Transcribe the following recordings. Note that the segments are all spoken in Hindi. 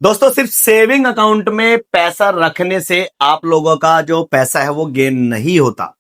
दोस्तों सिर्फ सेविंग अकाउंट में पैसा रखने से आप लोगों का जो पैसा है वो गेन नहीं होता,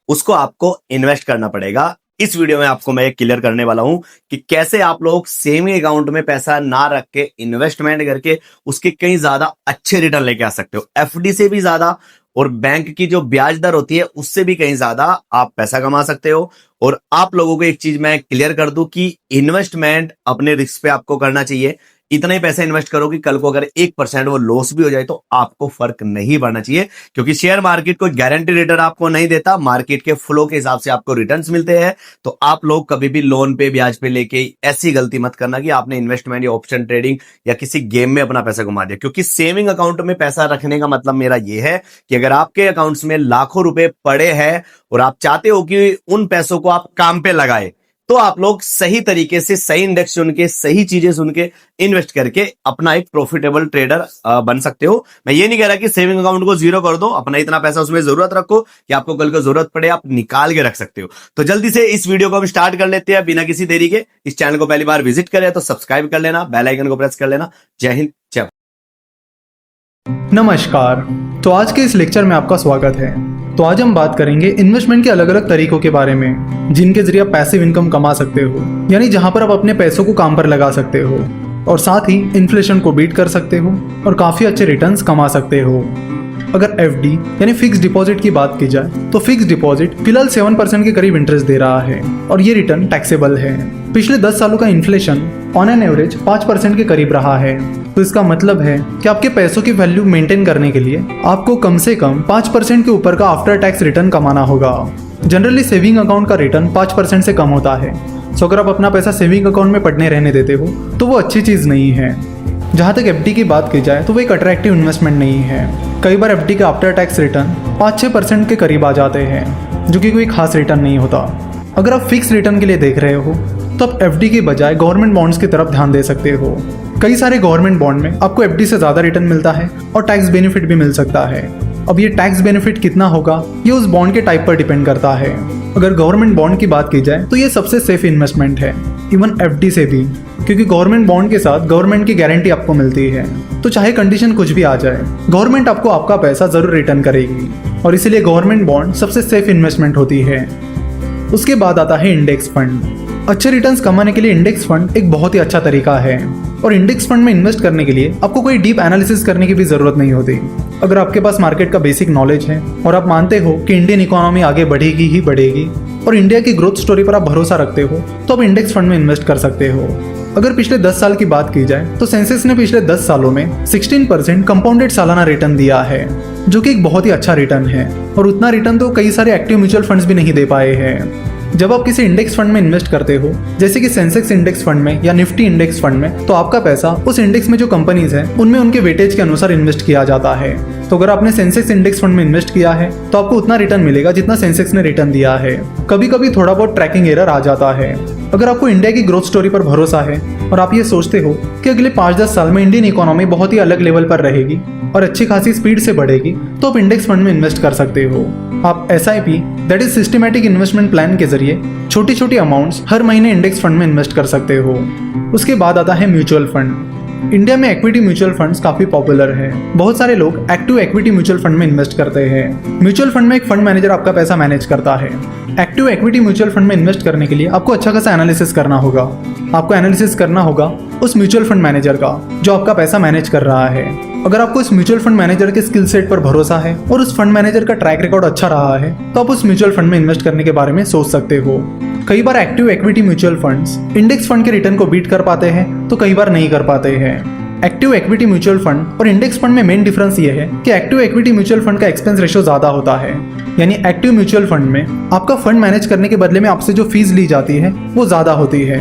उसको आपको इन्वेस्ट करना पड़ेगा। इस वीडियो में आपको मैं क्लियर करने वाला हूं कि कैसे आप लोग सेविंग अकाउंट में पैसा ना रख के इन्वेस्टमेंट करके उसके कई ज्यादा अच्छे रिटर्न लेके आ सकते हो। एफडी से भी ज्यादा और बैंक की जो ब्याज दर होती है उससे भी कहीं ज्यादा आप पैसा कमा सकते हो। और आप लोगों को एक चीज मैं क्लियर कर दूं कि इन्वेस्टमेंट अपने रिस्क पे आपको करना चाहिए। इतना ही पैसा इन्वेस्ट करो कि कल को अगर 1% वो लॉस भी हो जाए तो आपको फर्क नहीं पड़ना चाहिए, क्योंकि शेयर मार्केट कोई गारंटी रिटर्न आपको नहीं देता। मार्केट के फ्लो के हिसाब से आपको रिटर्न्स मिलते हैं। तो आप लोग कभी भी लोन पे ब्याज पे लेके ऐसी गलती मत करना कि आपने इन्वेस्टमेंट या ऑप्शन ट्रेडिंग या किसी गेम में अपना पैसा घुमा दिया। क्योंकि सेविंग अकाउंट में पैसा रखने का मतलब मेरा यह है कि अगर आपके अकाउंट्स में लाखों रुपए पड़े हैं और आप चाहते हो कि उन पैसों को आप काम पे लगाए, तो आप लोग सही तरीके से सही इंडेक्स चुन के सही चीजें सुन के इन्वेस्ट करके अपना एक प्रॉफिटेबल ट्रेडर बन सकते हो। मैं ये नहीं कह रहा कि सेविंग अकाउंट को जीरो कर दो, अपना इतना पैसा उसमें जरूरत रखो कि आपको कल को जरूरत पड़े आप निकाल के रख सकते हो। तो जल्दी से इस वीडियो को हम स्टार्ट कर लेते हैं बिना किसी देरी के। इस चैनल को पहली बार विजिट करें तो सब्सक्राइब कर लेना, बेल आइकन को प्रेस कर लेना। जय हिंद, जय। नमस्कार। तो आज के इस लेक्चर में आपका स्वागत है। तो आज हम बात करेंगे इन्वेस्टमेंट के अलग अलग तरीकों के बारे में, जिनके जरिए आप पैसिव इनकम कमा सकते हो, यानी जहां पर आप अपने पैसों को काम पर लगा सकते हो और साथ ही इन्फ्लेशन को बीट कर सकते हो और काफी अच्छे रिटर्न्स कमा सकते हो। अगर एफडी यानी फिक्स डिपॉजिट की बात की जाए तो फिक्स डिपॉजिट फिलहाल 7% के करीब इंटरेस्ट दे रहा है और ये रिटर्न टैक्सेबल है। पिछले 10 सालों का इन्फ्लेशन ऑन एन एवरेज 5% के करीब रहा है। तो इसका मतलब है कि आपके पैसों की वैल्यू मेंटेन करने के लिए आपको कम से कम 5% के ऊपर का आफ्टर टैक्स रिटर्न कमाना होगा। जनरली सेविंग अकाउंट का रिटर्न 5% से कम होता है। सो अगर आप अपना पैसा सेविंग अकाउंट में पड़ने रहने देते हो तो वो अच्छी चीज़ नहीं है। जहाँ तक एफडी की बात की जाए तो वो एक अट्रैक्टिव इन्वेस्टमेंट नहीं है। कई बार एफडी का आफ्टर टैक्स रिटर्न 5-6% के करीब आ जाते हैं, जो कि कोई खास रिटर्न नहीं होता। अगर आप फिक्स रिटर्न के लिए देख रहे हो तो आप एफडी के बजाय गवर्नमेंट बॉन्ड्स की तरफ ध्यान दे सकते हो। कई सारे गवर्नमेंट बॉन्ड में आपको एफडी से ज़्यादा रिटर्न मिलता है और टैक्स बेनिफिट भी मिल सकता है। अब ये टैक्स बेनिफिट कितना होगा ये उस बॉन्ड के टाइप पर डिपेंड करता है। अगर गवर्नमेंट बॉन्ड की बात की जाए तो ये सबसे सेफ इन्वेस्टमेंट है, इवन एफडी से भी, क्योंकि गवर्नमेंट बॉन्ड के साथ गवर्नमेंट की गारंटी आपको मिलती है। तो चाहे कंडीशन कुछ भी आ जाए, गवर्नमेंट आपको आपका पैसा जरूर रिटर्न करेगी और इसीलिए गवर्नमेंट बॉन्ड सबसे सेफ इन्वेस्टमेंट होती है। उसके बाद आता है इंडेक्स फंड। अच्छे रिटर्न्स कमाने के लिए इंडेक्स फंड एक बहुत ही अच्छा तरीका है और इंडेक्स फंड में इन्वेस्ट करने के लिए आपको कोई डीप एनालिसिस करने की भी जरूरत नहीं होती। अगर आपके पास मार्केट का बेसिक नॉलेज है और आप मानते हो कि इंडियन इकोनॉमी आगे बढ़ेगी ही बढ़ेगी और इंडिया की ग्रोथ स्टोरी पर आप भरोसा रखते हो, तो आप इंडेक्स फंड में इन्वेस्ट कर सकते हो। अगर पिछले 10 साल की बात की जाए तो सेंसेक्स ने पिछले 10 सालों में 16% कंपाउंडेड सालाना रिटर्न दिया है, जो कि एक बहुत ही अच्छा रिटर्न है। और उतना रिटर्न तो कई सारे एक्टिव म्यूचुअल फंड्स भी नहीं दे पाए हैं। जब आप किसी इंडेक्स फंड में इन्वेस्ट करते हो, जैसे कि सेंसेक्स इंडेक्स फंड में या निफ्टी इंडेक्स फंड में, तो आपका पैसा उस इंडेक्स में जो कंपनीज हैं उनमें उनके वेटेज के अनुसार इन्वेस्ट किया जाता है। तो अगर आपने सेंसेक्स इंडेक्स फंड में इन्वेस्ट किया है तो आपको उतना रिटर्न मिलेगा जितना सेंसेक्स ने रिटर्न दिया है। कभी कभी थोड़ा बहुत ट्रैकिंग एरर आ जाता है। अगर आपको इंडिया की ग्रोथ स्टोरी पर भरोसा है और आप ये सोचते हो कि अगले 5-10 साल में इंडियन इकोनॉमी बहुत ही अलग लेवल पर रहेगी और अच्छी खासी स्पीड से बढ़ेगी, तो आप इंडेक्स फंड में इन्वेस्ट कर सकते हो। आप SIP that is systematic investment plan के जरिए छोटी छोटी अमाउंट्स हर महीने इंडेक्स फंड में इन्वेस्ट कर सकते हो। उसके बाद आता है म्यूचुअल फंड। इंडिया में इक्विटी म्यूचुअल फंड्स काफी पॉपुलर है। बहुत सारे लोग एक्टिव इक्विटी म्यूचुअल फंड में इन्वेस्ट करते हैं। म्यूचुअल फंड में एक फंड मैनेजर आपका पैसा मैनेज करता है। एक्टिव इक्विटी म्यूचुअल फंड में इन्वेस्ट करने के लिए आपको अच्छा खासा एनालिसिस करना होगा। आपको एनालिसिस करना होगा उस म्यूचुअल फंड मैनेजर का जो आपका पैसा मैनेज कर रहा है। अगर आपको इस म्यूचुअल फंड मैनेजर के स्किल सेट पर भरोसा है और उस फंड मैनेजर का ट्रैक रिकॉर्ड अच्छा रहा है, तो आप उस म्यूचुअल फंड में इन्वेस्ट करने के बारे में सोच सकते हो। कई बार active equity mutual funds index fund के रिटर्न को बीट कर पाते हैं तो कई बार नहीं कर पाते हैं। एक्टिव इक्विटी म्यूचुअल फंड और इंडेक्स फंड में मेन डिफरेंस ये है कि एक्टिव इक्विटी म्यूचुअल फंड का एक्सपेंस रेशियो ज्यादा होता है, यानी एक्टिव म्यूचुअल फंड में आपका फंड मैनेज करने के बदले में आपसे जो फीस ली जाती है वो ज्यादा होती है।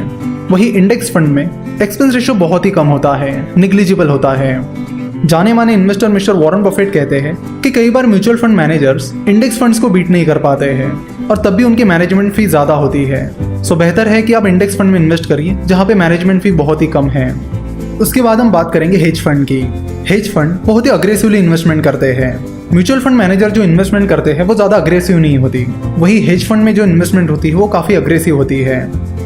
वही इंडेक्स फंड में एक्सपेंस रेशियो बहुत ही कम होता है, निग्लिजिबल होता है। जाने माने इन्वेस्टर मिस्टर वॉरेन बफेट कहते हैं कि कई बार mutual fund managers index funds को बीट नहीं कर पाते हैं और तब भी उनकी मैनेजमेंट फी ज्यादा होती है। सो बेहतर है कि आप इंडेक्स फंड में इन्वेस्ट करिए जहां पे मैनेजमेंट फी बहुत ही कम है। उसके बाद हम बात करेंगे हेज फंड की। हेज फंड बहुत ही अग्रेसिवली इन्वेस्टमेंट करते हैं। म्यूचुअल फंड मैनेजर जो इन्वेस्टमेंट करते हैं वो ज्यादा अग्रेसिव नहीं होती, वही हेज फंड में जो इन्वेस्टमेंट होती है वो काफी अग्रेसिव होती है।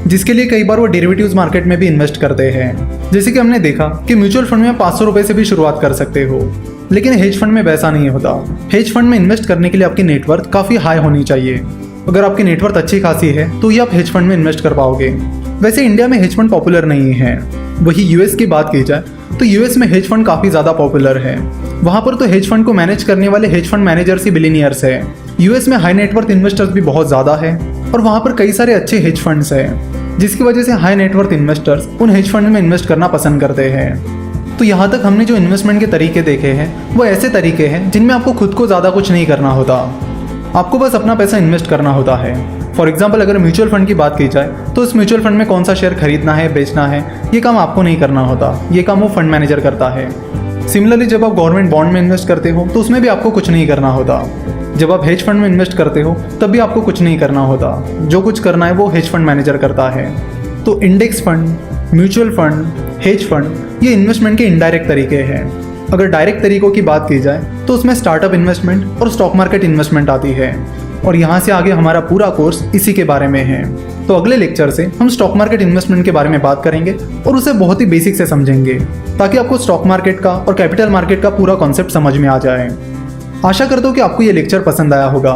जिसके लिए कई बार वो डेरिवेटिव्स मार्केट में भी इन्वेस्ट करते हैं। जैसे कि हमने देखा कि म्यूचुअल फंड में 500 रुपए से भी शुरुआत कर सकते हो, लेकिन हेज फंड में वैसा नहीं होता। हेज फंड में इन्वेस्ट करने के लिए आपकी नेटवर्थ काफ़ी हाई होनी चाहिए। अगर आपकी नेटवर्थ अच्छी खासी है तो ही आप हेज फंड में इन्वेस्ट कर पाओगे। वैसे इंडिया में हेज फंड पॉपुलर नहीं है। वही यूएस की बात की जाए तो यूएस में हेज फंड काफ़ी ज़्यादा पॉपुलर है। वहाँ पर तो हेज फंड को मैनेज करने वाले हेज फंड मैनेजर्स ही बिलियनियर्स है। यूएस में हाई नेटवर्थ इन्वेस्टर्स भी बहुत ज़्यादा है और वहाँ पर कई सारे अच्छे हेज फंड्स हैं, जिसकी वजह से हाई नेटवर्थ इन्वेस्टर्स उन हेज फंड में इन्वेस्ट करना पसंद करते हैं। तो यहाँ तक हमने जो इन्वेस्टमेंट के तरीके देखे हैं वो ऐसे तरीके हैं जिनमें आपको खुद को ज़्यादा कुछ नहीं करना होता। आपको बस अपना पैसा इन्वेस्ट करना होता है। फॉर एग्जाम्पल अगर म्यूचुअल फंड की बात की जाए तो उस म्यूचुअल फंड में कौन सा शेयर खरीदना है, बेचना है, ये काम आपको नहीं करना होता। ये काम वो फंड मैनेजर करता है। सिमिलरली जब आप गवर्नमेंट बॉन्ड में इन्वेस्ट करते हो तो उसमें भी आपको कुछ नहीं करना होता। जब आप हेज फंड में इन्वेस्ट करते हो तब भी आपको कुछ नहीं करना होता। जो कुछ करना है वो हेज फंड मैनेजर करता है। तो index fund, mutual fund, hedge fund ये इन्वेस्टमेंट के इनडायरेक्ट तरीके हैं। अगर डायरेक्ट तरीकों की बात की जाए तो उसमें स्टार्टअप इन्वेस्टमेंट और स्टॉक मार्केट इन्वेस्टमेंट आती है, और यहाँ से आगे हमारा पूरा कोर्स इसी के बारे में है। तो अगले लेक्चर से हम स्टॉक मार्केट इन्वेस्टमेंट के बारे में बात करेंगे और उसे बहुत ही बेसिक से समझेंगे, ताकि आपको स्टॉक मार्केट का और कैपिटल मार्केट का पूरा कॉन्सेप्ट समझ में आ जाए। आशा करता हूँ कि आपको ये लेक्चर पसंद आया होगा।